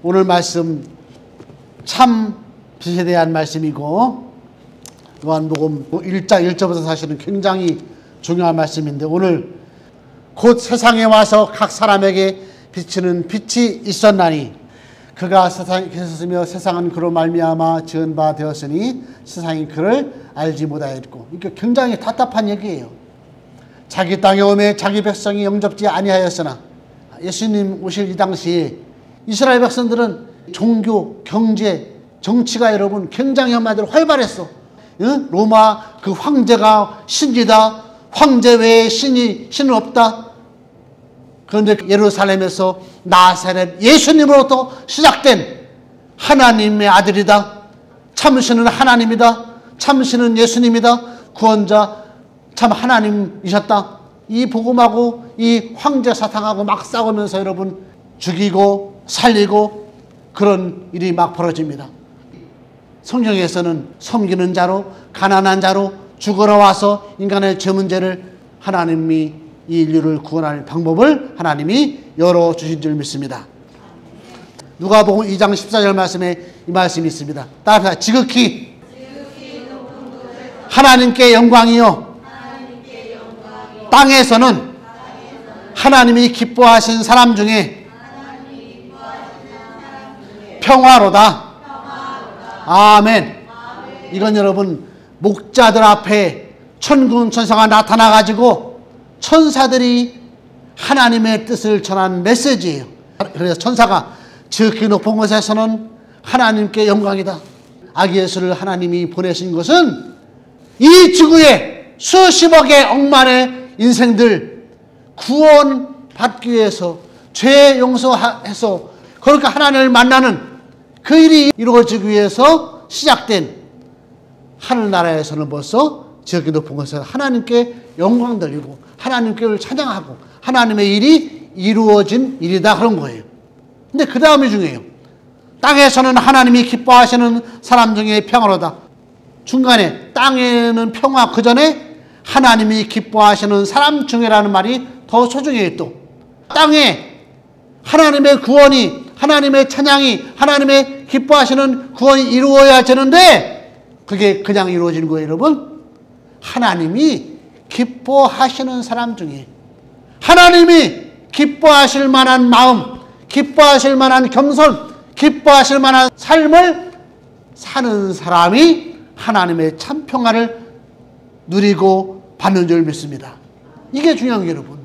오늘 말씀 참 빛에 대한 말씀이고 요한복음 1장 1절부터 사실은 굉장히 중요한 말씀인데 오늘 곧 세상에 와서 각 사람에게 비치는 빛이 있었나니 그가 세상에 계셨으며 세상은 그로 말미암아 지은 바 되었으니 세상이 그를 알지 못하였고 이게 굉장히 답답한 얘기예요. 자기 땅에 오매 자기 백성이 영접지 아니하였으나 예수님 오실 이 당시에 이스라엘 백성들은 종교, 경제, 정치가 여러분 굉장히 한마디로 활발했어. 로마 그 황제가 신이다. 황제 외에 신은 없다. 그런데 예루살렘에서 나사렛 예수님으로부터 시작된 하나님의 아들이다. 참신은 하나님이다. 참신은 예수님이다. 구원자 참 하나님이셨다. 이 복음하고 이 황제 사탕하고 막 싸우면서 여러분 죽이고 살리고 그런 일이 막 벌어집니다. 성경에서는 섬기는 자로 가난한 자로 죽으러 와서 인간의 죄 문제를 하나님이 이 인류를 구원할 방법을 하나님이 열어주신 줄 믿습니다. 누가복음 2장 14절 말씀에 이 말씀이 있습니다. 따라서 지극히 하나님께 영광이요 땅에서는 하나님이 기뻐하신 사람 중에 평화로다. 아멘. 이건 여러분 목자들 앞에 천군 천사가 나타나가지고 천사들이 하나님의 뜻을 전하는 메시지예요. 그래서 천사가 지극히 높은 곳에서는 하나님께 영광이다. 아기 예수를 하나님이 보내신 것은 이 지구에 수십억의 억만의 인생들 구원받기 위해서 죄 용서해서 그렇게 하나님을 만나는 그 일이 이루어지기 위해서 시작된 하늘나라에서는 벌써 지극히 높은 곳에서 하나님께 영광 돌리고 하나님께 찬양하고 하나님의 일이 이루어진 일이다 그런 거예요. 근데 그 다음이 중요해요. 땅에서는 하나님이 기뻐하시는 사람 중에 평화로다. 중간에 땅에는 평화 그 전에 하나님이 기뻐하시는 사람 중에라는 말이 더 소중해요. 또 땅에 하나님의 구원이 하나님의 찬양이 하나님의 기뻐하시는 구원이 이루어야 되는데 그게 그냥 이루어지는 거예요. 여러분 하나님이 기뻐하시는 사람 중에 하나님이 기뻐하실 만한 마음 기뻐하실 만한 겸손 기뻐하실 만한 삶을 사는 사람이 하나님의 참 평화를 누리고 받는 줄 믿습니다. 이게 중요한 게 여러분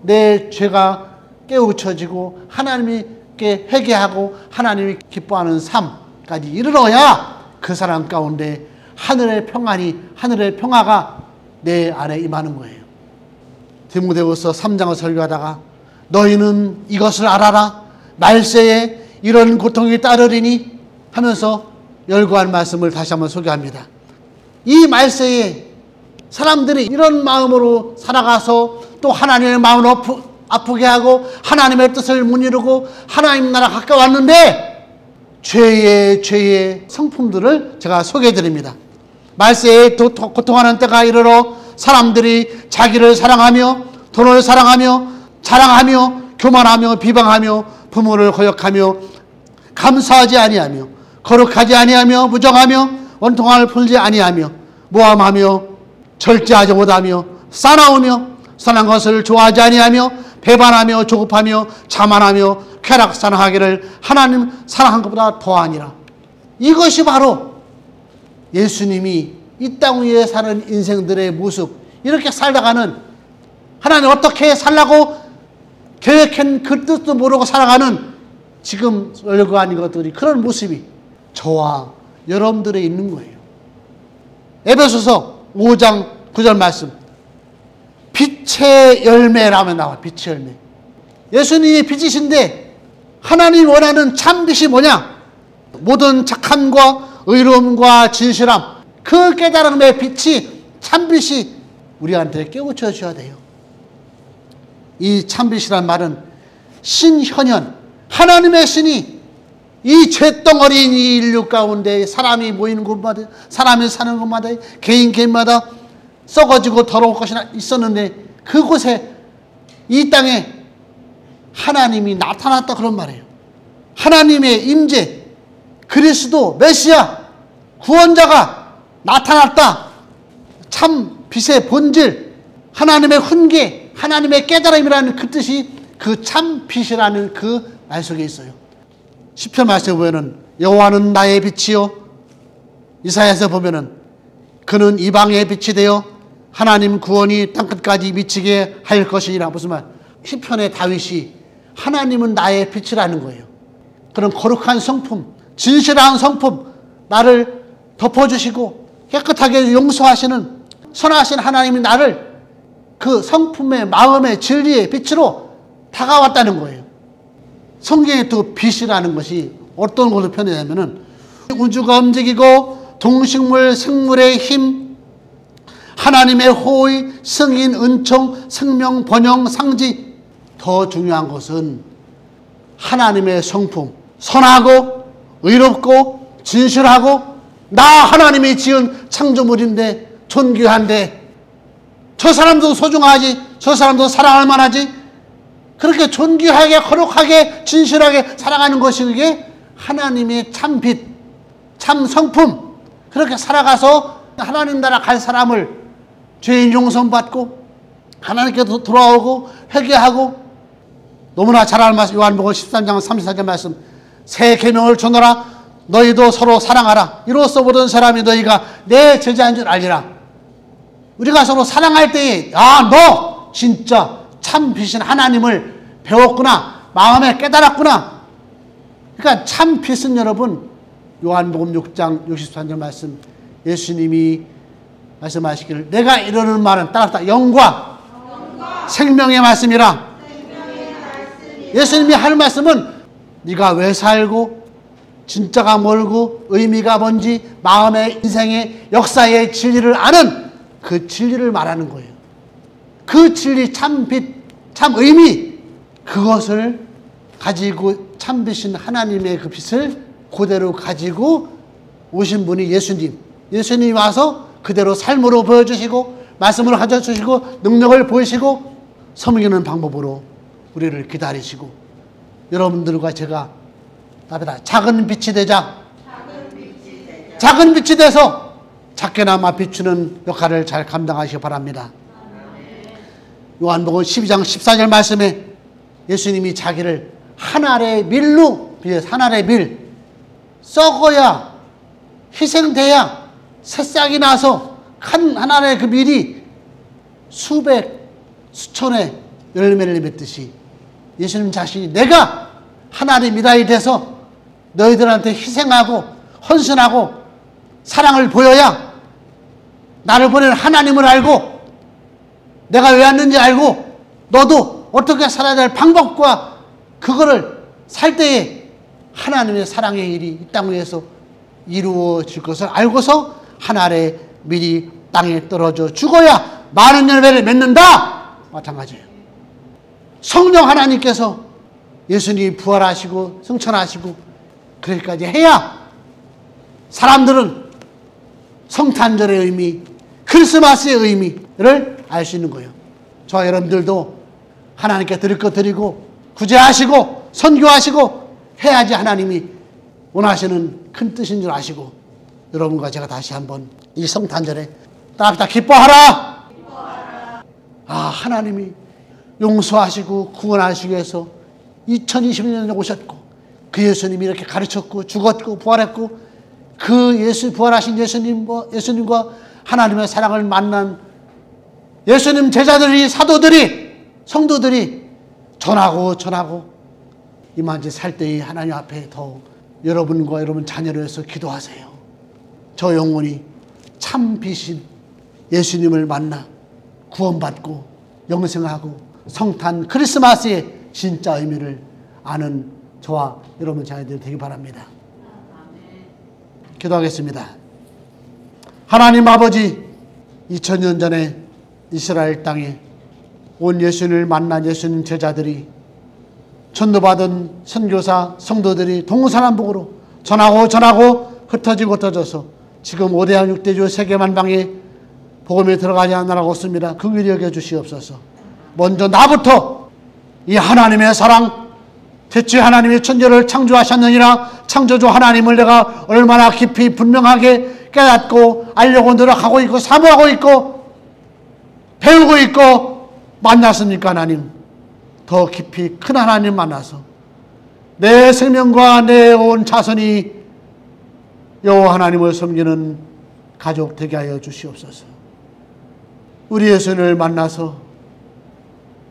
내 죄가 깨우쳐지고 하나님께 회개하고 하나님이 기뻐하는 삶까지 이르러야 그 사람 가운데 하늘의 평화가 내 안에 임하는 거예요. 디모데후서 3장을 설교하다가 너희는 이것을 알아라 말세에 이런 고통이 따르리니 하면서 열거한 말씀을 다시 한번 소개합니다. 이 말세에 사람들이 이런 마음으로 살아가서 또 하나님의 마음을 아프게 하고 하나님의 뜻을 못 이루고 하나님 나라 가까이 왔는데 죄의 성품들을 제가 소개해 드립니다. 말세에 고통하는 때가 이르러 사람들이 자기를 사랑하며 돈을 사랑하며 자랑하며 교만하며 비방하며 부모를 거역하며 감사하지 아니하며 거룩하지 아니하며 무정하며 원통함을 풀지 아니하며 모함하며 절제하지 못하며 싸나우며 선한 것을 좋아하지 아니하며 배반하며 조급하며 자만하며 쾌락사랑하기를 하나님 사랑한 것보다 더하니라. 이것이 바로 예수님이 이 땅 위에 사는 인생들의 모습 이렇게 살다가는 하나님 어떻게 살라고 계획한 그 뜻도 모르고 살아가는 지금 열거한 것들이 그런 모습이 저와 여러분들에 있는 거예요. 에베소서 5장 9절 말씀 빛의 열매라면 나와. 빛의 열매. 예수님이 빛이신데 하나님이 원하는 참빛이 뭐냐? 모든 착함과 의로움과 진실함 그 깨달음의 빛이 참빛이 우리한테 깨우쳐 줘야 돼요. 이 참빛이란 말은 신현현 하나님의 신이 이 죄덩어리인 이 인류 가운데 사람이 모이는 곳마다 사람이 사는 곳마다 개인마다 썩어지고 더러운 것이 있었는데 그곳에 이 땅에 하나님이 나타났다 그런 말이에요. 하나님의 임재, 그리스도 메시아 구원자가 나타났다. 참 빛의 본질, 하나님의 훈계, 하나님의 깨달음이라는 그 뜻이 그 참 빛이라는 그 말 속에 있어요. 시편 말씀에 보면은 여호와는 나의 빛이요, 이사야에서 보면은 그는 이방의 빛이 되어 하나님 구원이 땅끝까지 미치게 할 것이니라. 무슨 말? 시편의 다윗이 하나님은 나의 빛이라는 거예요. 그런 거룩한 성품, 진실한 성품, 나를 덮어주시고 깨끗하게 용서하시는 선하신 하나님이 나를 그 성품의 마음의 진리의 빛으로 다가왔다는 거예요. 성경에 또 빛이라는 것이 어떤 것으로 표현되냐면은 우주가 움직이고 동식물, 생물의 힘, 하나님의 호의, 승인, 은총, 생명, 번영, 상지. 더 중요한 것은 하나님의 성품, 선하고 의롭고 진실하고 나 하나님이 지은 창조물인데 존귀한데 저 사람도 소중하지, 저 사람도 사랑할 만하지. 그렇게 존귀하게 거룩하게 진실하게 살아가는 것이 그게 하나님의 참 빛, 참 성품. 그렇게 살아가서 하나님 나라 갈 사람을 죄인 용서받고 하나님께 돌아오고 회개하고, 너무나 잘 아는 말씀 요한복음 13장 34절 말씀, 새 계명을 주노라 너희도 서로 사랑하라 이로써 모든 사람이 너희가 내 제자인 줄 알리라. 우리가 서로 사랑할 때에 너 진짜 참 빛인 하나님을 배웠구나, 마음에 깨달았구나. 그러니까 참 빛은 여러분, 요한복음 6장 63절 말씀, 예수님이 말씀하시기를 내가 이르는 말은 따랐다. 영과 생명의 말씀이라. 예수님이 하는 말씀은 네가 왜 살고 진짜가 뭘고 의미가 뭔지 마음의 인생의 역사의 진리를 아는 그 진리를 말하는 거예요. 그 진리, 참 빛, 참 의미, 그것을 가지고 참 빛인 하나님의 그 빛을 그대로 가지고 오신 분이 예수님. 예수님이 와서 그대로 삶으로 보여주시고 말씀으로 가르쳐주시고 능력을 보이시고 섬기는 방법으로 우리를 기다리시고 여러분들과 제가 작은 빛이 되자. 작은 빛이 돼서 작게나마 비추는 역할을 잘 감당하시기 바랍니다. 요한복음 12장 14절 말씀에 예수님이 자기를 한 알의 밀로 비해서, 한 알의 밀, 썩어야 희생돼야 새싹이 나서 한 알의 그 밀이 수백 수천의 열매를 맺듯이 예수님 자신이 내가 한 알의 밀아이 돼서 너희들한테 희생하고 헌신하고 사랑을 보여야 나를 보내는 하나님을 알고 내가 왜 왔는지 알고 너도 어떻게 살아야 될 방법과 그거를 살 때에 하나님의 사랑의 일이 이 땅 위에서 이루어질 것을 알고서 한 알의 밀이 땅에 떨어져 죽어야 많은 열매를 맺는다. 마찬가지예요. 성령 하나님께서 예수님이 부활하시고 승천하시고 그렇게까지 해야 사람들은 성탄절의 의미, 크리스마스의 의미를 알 수 있는 거예요. 저와 여러분들도 하나님께 드릴 것 드리고 구제하시고 선교하시고 해야지 하나님이 원하시는 큰 뜻인 줄 아시고 여러분과 제가 다시 한번 이 성탄절에 따라 기뻐하라. 하나님이 용서하시고 구원하시기 위해서 2021년에 오셨고 그 예수님이 이렇게 가르쳤고 죽었고 부활했고 그 예수 부활하신 예수님과 하나님의 사랑을 만난 예수님 제자들이, 사도들이, 성도들이 전하고 이만치 살 때에 하나님 앞에 더 여러분과 여러분 자녀를 위해서 기도하세요. 저 영혼이 참 빛인 예수님을 만나 구원받고 영생하고 성탄 크리스마스의 진짜 의미를 아는 저와 여러분 자녀들 되기 바랍니다. 기도하겠습니다. 하나님 아버지, 2000년 전에 이스라엘 땅에 온 예수님을 만난 예수님 제자들이 전도받은 선교사 성도들이 동서남북으로 전하고 흩어져서 지금 5대양 6대주 세계만방에 복음에 들어가지 않으라고 씁니다. 긍휼히 여겨 주시옵소서. 먼저 나부터 이 하나님의 사랑, 대체 하나님이 천지를 창조하셨느니라. 창조주 하나님을 내가 얼마나 깊이 분명하게 깨닫고 알려고 노력하고 있고 사모하고 있고 배우고 있고 만났습니까? 하나님, 더 깊이 큰 하나님 만나서 내 생명과 내 온 자손이 여호와 하나님을 섬기는 가족 되게 하여 주시옵소서. 우리 예수님을 만나서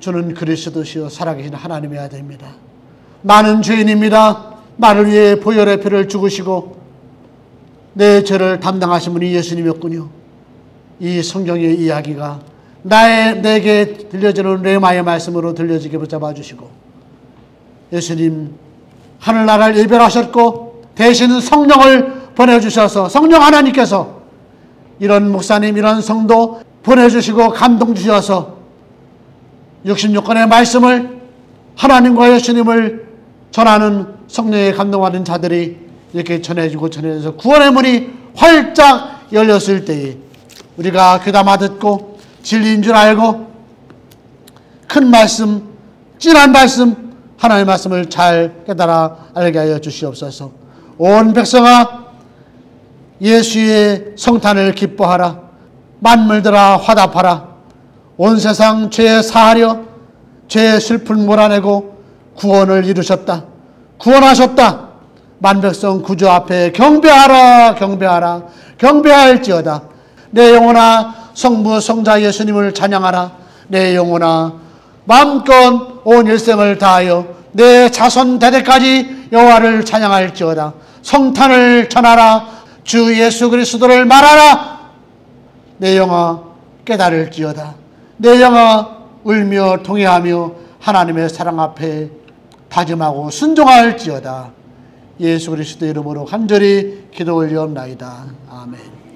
주는 그리스도시요 살아계신 하나님의 아들입니다. 나는 죄인입니다. 나를 위해 보혈의 피를 죽으시고 내 죄를 담당하신 분이 예수님이었군요. 이 성경의 이야기가 내게 들려지는 레마의 말씀으로 들려지게 붙잡아 주시고, 예수님 하늘나라를 예별하셨고 대신 성령을 보내주셔서 성령 하나님께서 이런 목사님 이런 성도 보내주시고 감동 주셔서 66권의 말씀을 하나님과 예수님을 전하는 성령에 감동받은 자들이 이렇게 전해주고 전해져서 구원의 문이 활짝 열렸을 때에 우리가 귀담아 듣고 진리인 줄 알고 큰 말씀, 진한 말씀, 하나님의 말씀을 잘 깨달아 알게 하여 주시옵소서. 온 백성아 예수의 성탄을 기뻐하라. 만물들아 화답하라. 온 세상 죄 사하려 죄의 슬픔 몰아내고 구원을 이루셨다. 구원하셨다. 만백성 구주 앞에 경배하라. 경배하라. 경배할지어다. 내 영혼아 성부 성자 예수님을 찬양하라. 내 영혼아 마음껏 온 일생을 다하여 내 자손 대대까지 여호와를 찬양할지어다. 성탄을 전하라. 주 예수 그리스도를 말하라. 내 영아 깨달을지어다. 내 영아 울며 통회하며 하나님의 사랑 앞에 다짐하고 순종할지어다. 예수 그리스도 이름으로 간절히 기도 올리옵나이다. 아멘.